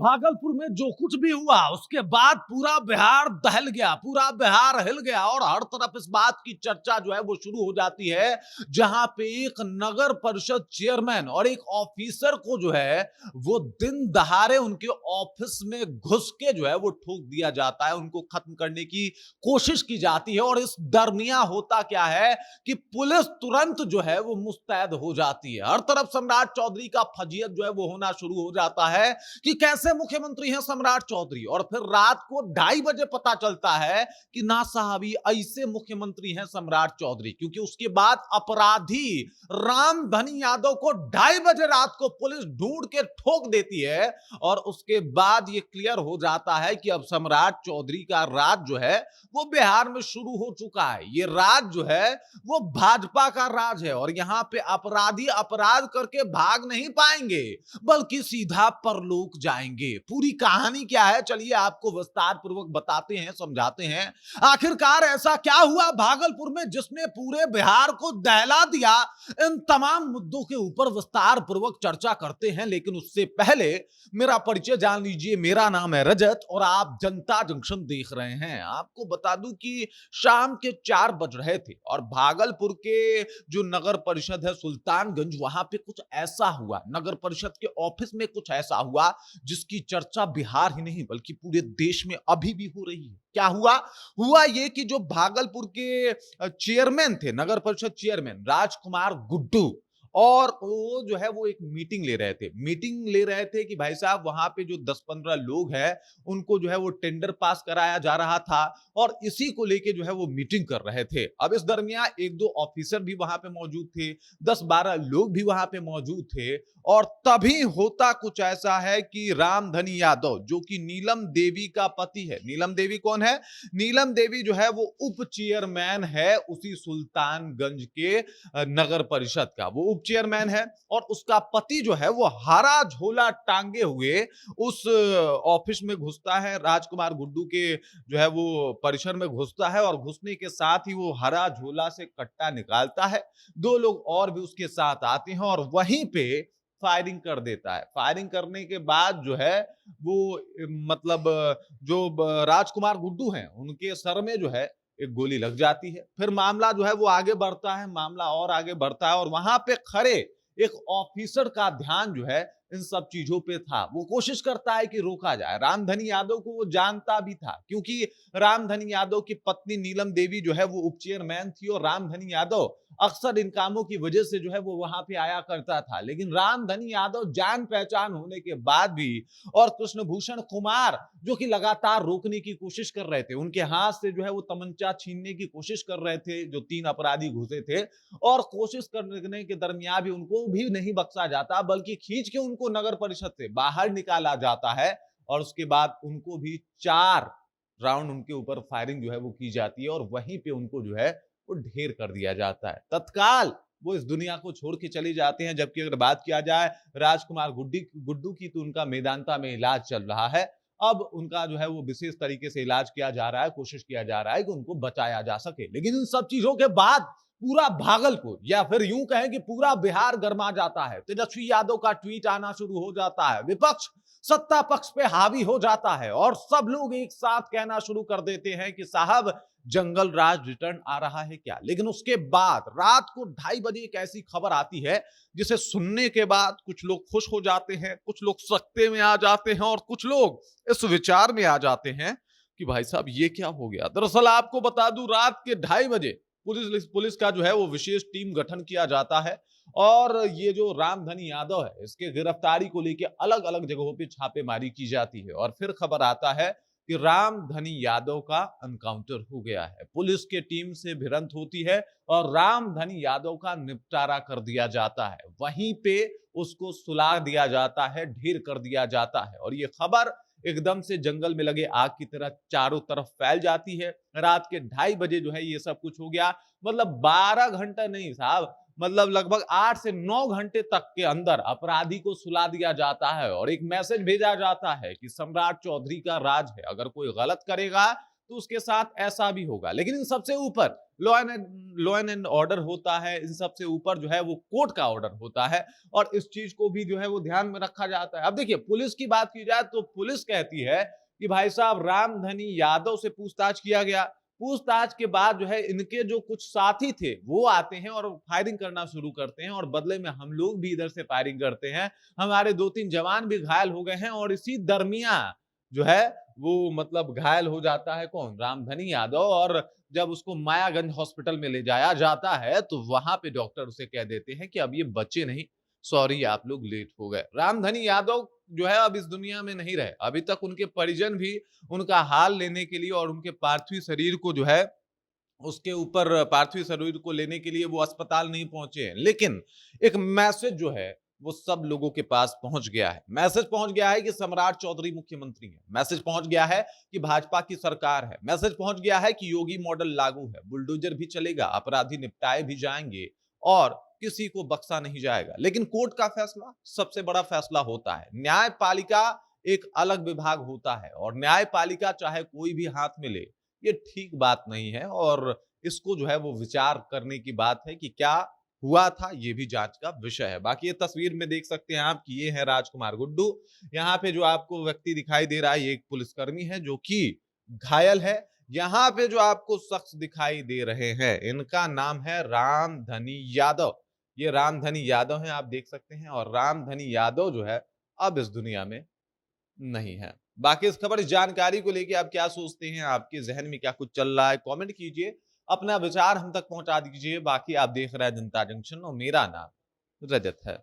भागलपुर में जो कुछ भी हुआ उसके बाद पूरा बिहार दहल गया, पूरा बिहार हिल गया और हर तरफ इस बात की चर्चा जो है वो शुरू हो जाती है, जहां पे एक नगर परिषद चेयरमैन और एक ऑफिसर को जो है वो दिन दहाड़े उनके ऑफिस में घुस के जो है वो ठोक दिया जाता है, उनको खत्म करने की कोशिश की जाती है। और इस दरमियान होता क्या है कि पुलिस तुरंत जो है वो मुस्तैद हो जाती है। हर तरफ सम्राट चौधरी का फजीयत जो है वो होना शुरू हो जाता है कि कैसे मुख्यमंत्री हैं सम्राट चौधरी। और फिर रात को 2:30 बजे पता चलता है कि ना साहब ये ऐसे मुख्यमंत्री हैं सम्राट चौधरी, क्योंकि उसके बाद अपराधी रामधनी यादव को 2:30 बजे रात को पुलिस ढूंढ के ठोक देती है। और उसके बाद ये क्लियर हो जाता है कि अब सम्राट चौधरी का राज जो है वो बिहार में शुरू हो चुका है। ये राज जो है वो भाजपा का राज है और यहां पे अपराधी अपराध करके भाग नहीं पाएंगे बल्कि सीधा परलोक जाएंगे। पूरी कहानी क्या है चलिए आपको विस्तार पूर्वक बताते हैं, समझाते हैं। आखिरकार ऐसा क्या हुआ भागलपुर में जिसने पूरे बिहार को दहला दिया। इन तमाम मुद्दों के ऊपर विस्तार पूर्वक चर्चा करते हैं, लेकिन उससे पहले मेरा परिचय जान लीजिए। मेरा नाम है रजत और आप जनता जंक्शन देख रहे हैं। आपको बता दूं कि शाम के 4 बज रहे थे और भागलपुर के जो नगर परिषद है सुल्तानगंज, वहां पे कुछ ऐसा हुआ, नगर परिषद के ऑफिस में कुछ ऐसा हुआ जिसकी चर्चा बिहार ही नहीं बल्कि पूरे देश में अभी भी हो रही है। क्या हुआ? हुआ ये कि जो भागलपुर के चेयरमैन थे, नगर परिषद चेयरमैन राजकुमार गुड्डू, और वो जो है वो एक मीटिंग ले रहे थे कि भाई साहब वहां पे जो 10-15 लोग हैं उनको जो है वो टेंडर पास कराया जा रहा था और इसी को लेके जो है वो मीटिंग कर रहे थे। अब इस दरमियान 1-2 ऑफिसर भी वहां पे मौजूद थे, 10-12 लोग भी वहां पे मौजूद थे। और तभी होता कुछ ऐसा है कि रामधनी यादव जो कि नीलम देवी का पति है, नीलम देवी कौन है? नीलम देवी जो है वो उप चेयरमैन है उसी सुल्तानगंज के नगर परिषद का, वो उप चेयरमैन है। और उसका पति जो है वो हरा झोला टांगे हुए उस ऑफिस में घुसता है, राजकुमार गुड्डू के जो है वो परिसर में घुसता है और घुसने के साथ ही वो हरा झोला से कट्टा निकालता है। 2 लोग और भी उसके साथ आते हैं और वहीं पे फायरिंग कर देता है। फायरिंग करने के बाद जो है वो मतलब जो राजकुमार गुड्डू हैं उनके सर में जो है एक गोली लग जाती है। फिर मामला जो है वो आगे बढ़ता है, मामला और आगे बढ़ता है और वहां पे खड़े एक ऑफिसर का ध्यान जो है इन सब चीजों पे था। वो कोशिश करता है कि रोका जाए। रामधनी यादव को वो जानता भी था क्योंकि रामधनी यादव की पत्नी नीलम देवी जो है वो उप चेयरमैन थी और रामधनी यादव अक्सर इन कामों की वजह से जो है वो वहां पे आया करता था। लेकिन रामधनी यादव जान पहचान होने के बाद भी और कृष्णभूषण कुमार जो कि लगातार रोकने की कोशिश कर रहे थे, उनके हाथ से जो है वो तमंचा छीनने की कोशिश कर रहे थे जो 3 अपराधी घुसे थे। और कोशिश करने के दरमियान भी उनको भी नहीं बख्शा जाता बल्कि खींच के उनको नगर परिषद से बाहर निकाला जाता है। और उसके बाद उनको भी 4 राउंड उनके ऊपर फायरिंग जो है वो की जाती है और वहीं पे उनको जो है वो ढेर कर दिया जाता है। तत्काल वो इस दुनिया को छोड़ के चले जाते हैं। जबकि अगर बात किया जाए राजकुमार गुड्डू की, तो उनका मेदांता में इलाज चल रहा है। अब उनका जो है वो विशेष तरीके से इलाज किया जा रहा है, कोशिश किया जा रहा है कि उनको बचाया जा सके। लेकिन इन सब चीजों के बाद पूरा भागलपुर या फिर यूं कहें कि पूरा बिहार गर्मा जाता है। तेजस्वी यादव का ट्वीट आना शुरू हो जाता है, विपक्ष सत्ता पक्ष पे हावी हो जाता है और सब लोग एक साथ कहना शुरू कर देते हैं कि साहब जंगल राज रिटर्न आ रहा है क्या। लेकिन उसके बाद रात को 2:30 बजे एक ऐसी खबर आती है जिसे सुनने के बाद कुछ लोग खुश हो जाते हैं, कुछ लोग सकते में आ जाते हैं और कुछ लोग इस विचार में आ जाते हैं कि भाई साहब ये क्या हो गया। दरअसल आपको बता दूं रात के 2:30 बजे पुलिस का जो है वो विशेष टीम गठन किया जाता है और ये जो रामधनी यादव है इसके गिरफ्तारी को लेकर अलग अलग जगहों पे छापेमारी की जाती है। और फिर खबर आता है कि रामधनी यादव का एनकाउंटर हो गया है। पुलिस के टीम से भिड़ंत होती है और रामधनी यादव का निपटारा कर दिया जाता है। वहीं पे उसको सुला दिया जाता है, ढेर कर दिया जाता है और ये खबर एकदम से जंगल में लगे आग की तरह चारों तरफ फैल जाती है। रात के 2:30 बजे जो है ये सब कुछ हो गया। मतलब 12 घंटा नहीं साहब, मतलब लगभग 8 से 9 घंटे तक के अंदर अपराधी को सुला दिया जाता है और एक मैसेज भेजा जाता है कि सम्राट चौधरी का राज है, अगर कोई गलत करेगा तो उसके साथ ऐसा भी होगा। लेकिन इन सबसे ऊपर लॉ एंड ऑर्डर होता है, इन सबसे ऊपर जो है वो कोर्ट का ऑर्डर होता है, और इस चीज को भी जो है वो ध्यान में रखा जाता है। अब देखिए, पुलिस की बात की जाए तो पुलिस कहती है कि भाई साहब रामधनी यादव से पूछताछ किया गया, पूछताछ के बाद जो है इनके जो कुछ साथी थे वो आते हैं और फायरिंग करना शुरू करते हैं, और बदले में हम लोग भी इधर से फायरिंग करते हैं, हमारे 2-3 जवान भी घायल हो गए हैं, और इसी दरमियान जो है वो मतलब घायल हो जाता है कौन, रामधनी यादव। और जब उसको मायागंज हॉस्पिटल में ले जाया जाता है तो वहां पे डॉक्टर उसे कह देते हैं कि अब ये बच्चे नहीं, सॉरी आप लोग लेट हो गए। रामधनी यादव जो है अब इस दुनिया में नहीं रहे। अभी तक उनके परिजन भी उनका हाल लेने के लिए और उनके पार्थिव शरीर को जो है उसके ऊपर पार्थिव शरीर को लेने के लिए वो अस्पताल नहीं पहुंचे हैं। लेकिन एक मैसेज जो है वो सब लोगों के पास पहुंच गया है। मैसेज पहुंच गया है कि सम्राट चौधरी मुख्यमंत्री है, मैसेज पहुंच गया है कि भाजपा की सरकार है, मैसेज पहुंच गया है कि योगी मॉडल लागू है, बुलडोजर भी चलेगा, अपराधी निपटाए भी जाएंगे और किसी को बख्शा नहीं जाएगा। लेकिन कोर्ट का फैसला सबसे बड़ा फैसला होता है। न्यायपालिका एक अलग विभाग होता है, और न्यायपालिका चाहे कोई भी हाथ में ले, ये ठीक बात नहीं है, और इसको जो है वो विचार करने की बात है कि क्या हुआ था, ये भी जांच का विषय है। बाकी ये तस्वीर में देख सकते हैं आप कि ये है राजकुमार गुड्डू। यहाँ पे जो आपको व्यक्ति दिखाई दे रहा है ये एक पुलिसकर्मी है जो कि घायल है। यहाँ पे जो आपको शख्स दिखाई दे रहे हैं इनका नाम है रामधनी यादव। ये रामधनी यादव है, आप देख सकते हैं, और रामधनी यादव जो है अब इस दुनिया में नहीं है। बाकी इस खबर, इस जानकारी को लेके आप क्या सोचते हैं, आपके जहन में क्या कुछ चल रहा है, कमेंट कीजिए, अपना विचार हम तक पहुंचा दीजिए। बाकी आप देख रहे हैं जनता जंक्शन और मेरा नाम रजत है।